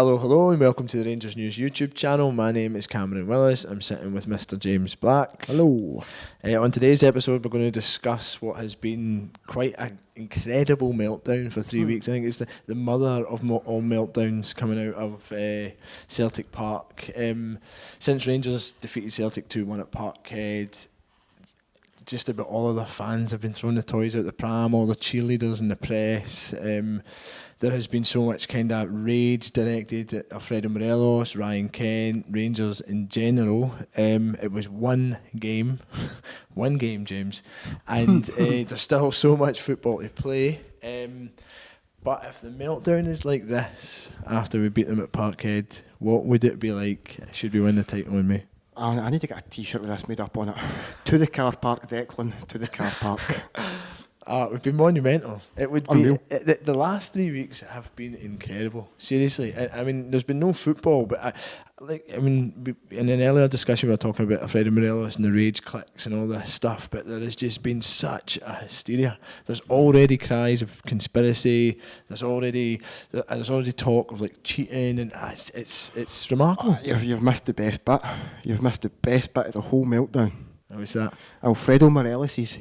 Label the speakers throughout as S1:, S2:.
S1: Hello, and welcome to the Rangers News YouTube channel. My name is Cameron Willis. I'm sitting with Mr. James Black.
S2: Hello.
S1: On today's episode, we're going to discuss what has been quite an incredible meltdown for 3 weeks. I think it's the mother of all meltdowns coming out of Celtic Park. Since Rangers defeated Celtic 2-1 at Parkhead, just about all of the fans have been throwing the toys out the pram, all the cheerleaders and the press. There has been so much kind of rage directed at Alfredo Morelos, Ryan Kent, Rangers in general. It was one game, James, and there's still so much football to play. But if the meltdown is like this after we beat them at Parkhead, what would it be like should we win the title in May?
S2: I need to get a t-shirt with this made up on it. To the car park, Declan, to the car park.
S1: It would be monumental. It would be. The last 3 weeks have been incredible. Seriously, I mean, there's been no football, but in an earlier discussion we were talking about Alfredo Morelos and the rage clicks and all this stuff, but there has just been such a hysteria. There's already cries of conspiracy. There's already talk of like cheating, and it's remarkable.
S2: You've missed the best bit. You've missed the best bit of the whole meltdown.
S1: What's that?
S2: Alfredo Morelos'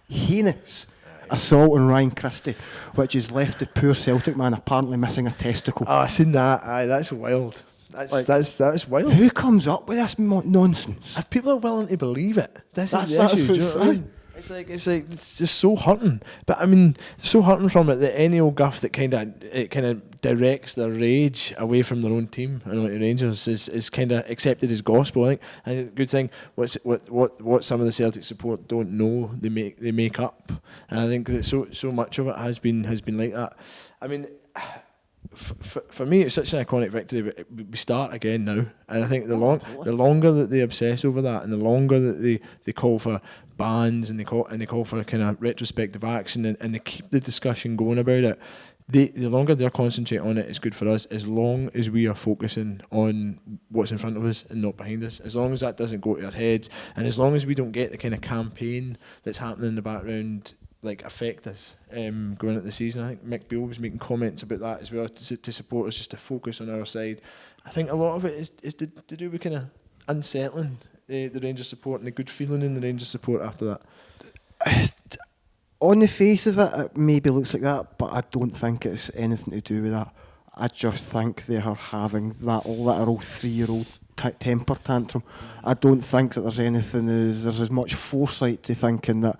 S2: heinous assault on Ryan Christie, which has left the poor Celtic man apparently missing a testicle.
S1: Oh, I seen that. Aye, that's wild. That's wild.
S2: Who comes up with this nonsense?
S1: If people are willing to believe it, this is the issue. Do you know what I mean? It's just so hurting. But I mean, it's so hurting from it that any old guff that kind of directs their rage away from their own team and onto Rangers is kind of accepted as gospel. I think. And a good thing. What some of the Celtic support don't know, they make up. And I think that so much of it has been like that. I mean, for me, it's such an iconic victory, but we start again now. And I think the longer that they obsess over that, and the longer that they call for bans and they call for kind of retrospective action, and they keep the discussion going about it, the longer they concentrate on it, it's good for us. As long as we are focusing on what's in front of us and not behind us, as long as that doesn't go to our heads, and as long as we don't get the kind of campaign that's happening in the background affect us going into the season. I think Mick Beale was making comments about that as well, to support us, just to focus on our side. I think a lot of it is to do with kind of unsettling the Rangers support and the good feeling in the Rangers support after that.
S2: On the face of it, it maybe looks like that, but I don't think it's anything to do with that. I just think they are having that literal 3-year-old temper tantrum. I don't think that there's as much foresight to thinking that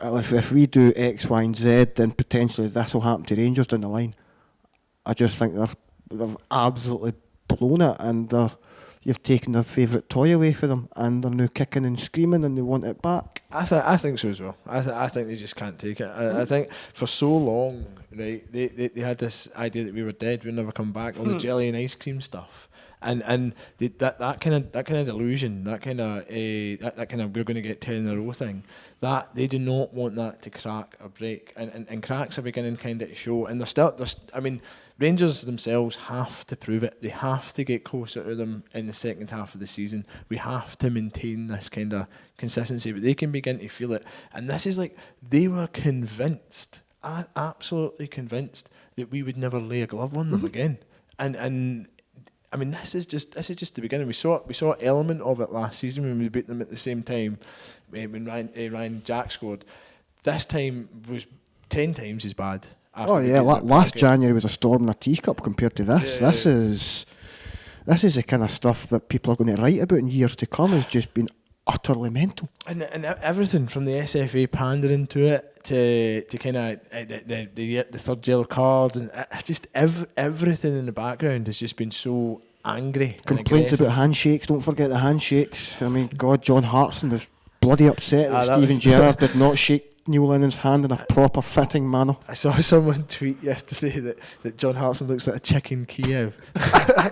S2: if we do X, Y, and Z, then potentially this will happen to Rangers down the line. I just think they've absolutely blown it, and you've taken their favourite toy away from them, and they're now kicking and screaming, and they want it back.
S1: I think so as well. I think they just can't take it. I think for so long, right, they had this idea that we were dead, we'd never come back. All the jelly and ice cream stuff. And that kind of delusion, that kind of we're going to get 10 in a row thing, that they do not want that to crack or break, and cracks are beginning kind of to show, and I mean, Rangers themselves have to prove it. They have to get closer to them in the second half of the season. We have to maintain this kind of consistency, but they can begin to feel it. And this is they were convinced, absolutely convinced, that we would never lay a glove on them again, and. I mean, this is just the beginning. We saw an element of it last season when we beat them at the same time when Ryan Jack scored. This time was 10 times as bad.
S2: Last January was a storm in a teacup compared to this.
S1: Yeah.
S2: This is the kind of stuff that people are going to write about in years to come. Has just been utterly mental.
S1: And everything from the SFA pandering to it to kind of the third yellow card, and just everything in the background has just been so angry.
S2: Complaints about handshakes. Don't forget the handshakes. I mean, God, John Hartson was bloody upset that Steven Gerrard did not shake Neil Lennon's hand in a proper fitting manner.
S1: I saw someone tweet yesterday that John Hartson looks like a chicken Kiev. I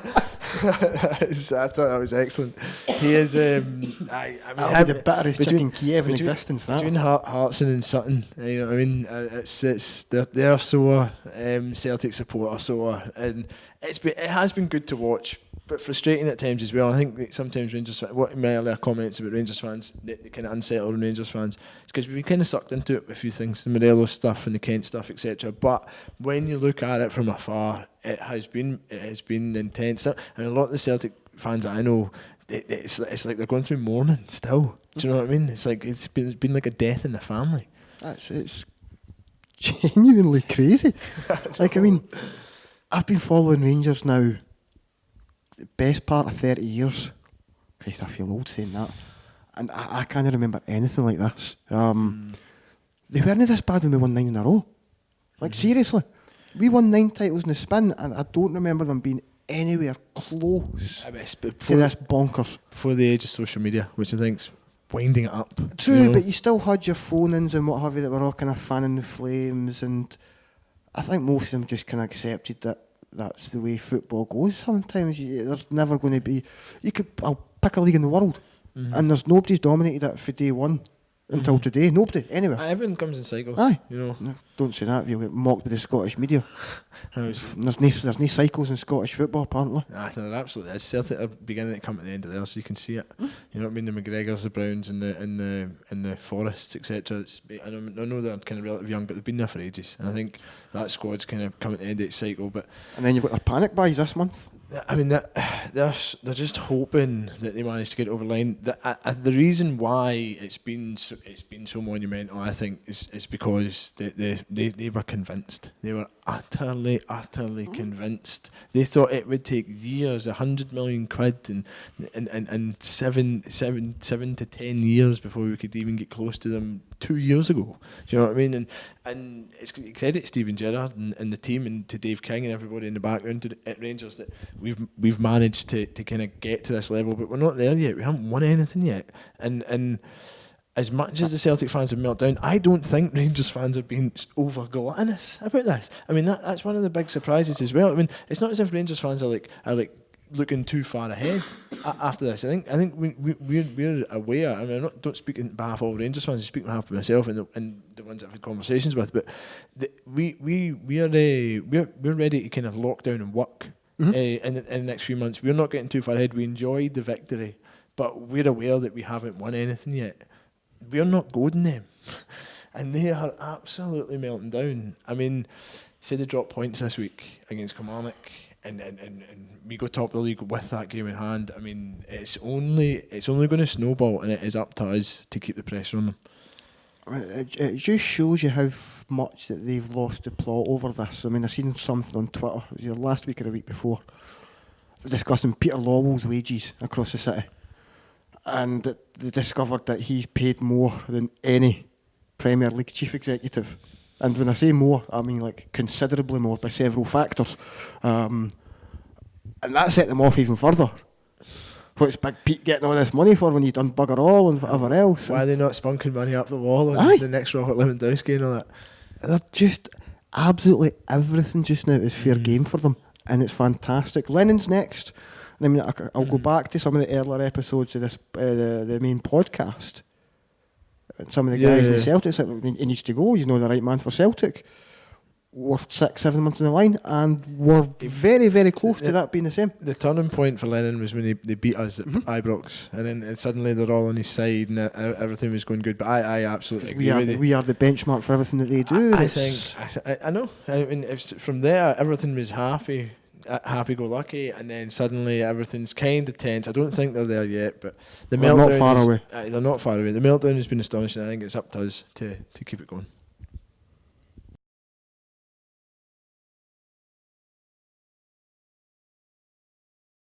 S1: thought that was excellent. He is. I mean,
S2: the bitterest chicken Kiev in existence.
S1: Between Hartson and Sutton, you know what I mean. They're sore. Celtic support are sore, and it has been good to watch, but frustrating at times as well. I think that sometimes Rangers, what my earlier comments about Rangers fans, they kind of unsettled Rangers fans, it's because we've kind of sucked into to it with a few things, the Morelos stuff and the Kent stuff, etc. But when you look at it from afar, it has been intense. I mean, a lot of the Celtic fans I know, it's like they're going through mourning still. Do you know what I mean? It's like it's been like a death in the family.
S2: It's genuinely crazy. Like, I mean, I've been following Rangers now the best part of 30 years. Christ, I feel old saying that. And I can't remember anything like this. They weren't this bad when we won 9 in a row. Like, seriously. We won 9 titles in the spin, and I don't remember them being anywhere close to this bonkers.
S1: Before the age of social media, which I think's winding it up.
S2: True, but you still had your phone-ins and what have you that were all kind of fanning the flames, and I think most of them just kind of accepted that that's the way football goes. Sometimes there's never going to be... I'll pick a league in the world, and there's nobody's dominated it for day one until today. Nobody, anyway.
S1: Everyone comes in cycles.
S2: Aye.
S1: You know.
S2: No, don't say that, you'll get mocked by the Scottish media. There's no cycles in Scottish football, apparently.
S1: No, there absolutely is. Celtic are beginning to come at the end of there, so you can see it. You know what I mean? The McGregors, the Browns, and the Forests, etc. I know they're kind of relatively young, but they've been there for ages. And I think that squad's kind of come at the end of its cycle.
S2: And then you've got their panic buys this month.
S1: I mean, they're just hoping that they manage to get it over the line. The reason why it's been so monumental, I think, is because they were convinced. They were utterly convinced. They thought it would take years, 100 million quid, and 7 to 10 years before we could even get close to them 2 years ago. Do you know what I mean? And it's credit Steven Gerrard and the team, and to Dave King and everybody in the background at Rangers, that we've managed to kind of get to this level, but we're not there yet. We haven't won anything yet. And as much as the Celtic fans have melted down, I don't think Rangers fans are being over gluttonous about this. I mean, that's one of the big surprises as well. I mean, it's not as if Rangers fans are like looking too far ahead after this. I think we're aware. I mean, I don't speak on behalf of all Rangers fans. I speak on behalf of myself and the ones I've had conversations with. But we're ready to kind of lock down and work in the next few months. We're not getting too far ahead. We enjoyed the victory, but we're aware that we haven't won anything yet. We're not goading them, and they are absolutely melting down. I mean, say they drop points this week against Kilmarnock, and we go top of the league with that game in hand. I mean, it's only going to snowball, and it is up to us to keep the pressure on them.
S2: It just shows you how much that they've lost the plot over this. I mean, I seen something on Twitter, it was either last week or the week before, discussing Peter Lawwell's wages across the city. And they discovered that he's paid more than any Premier League chief executive. And when I say more, I mean like considerably more by several factors. And that set them off even further. What's Big Pete getting all this money for when he's done bugger all and whatever else?
S1: Why are they not spunking money up the wall on the next Robert Lewandowski and all that?
S2: They're just absolutely everything just now is fair game for them. And it's fantastic. Lennon's next. I mean, I'll go back to some of the earlier episodes of this, the main podcast. And some of the guys in Celtic said, he needs to go, he's not the right man for Celtic. We're 6-7 months in the line, and we're very, very close to that being the same. The
S1: turning point for Lennon was when they beat us at Ibrox, and then suddenly they're all on his side, and everything was going good. But I absolutely agree with you.
S2: We are the benchmark for everything that they do.
S1: I know. I mean, from there, everything was happy-go-lucky, and then suddenly everything's kind of tense. I don't think they're there yet, but the meltdown
S2: not far away.
S1: They're not far away. The meltdown has been astonishing. I think it's up to us to keep it going.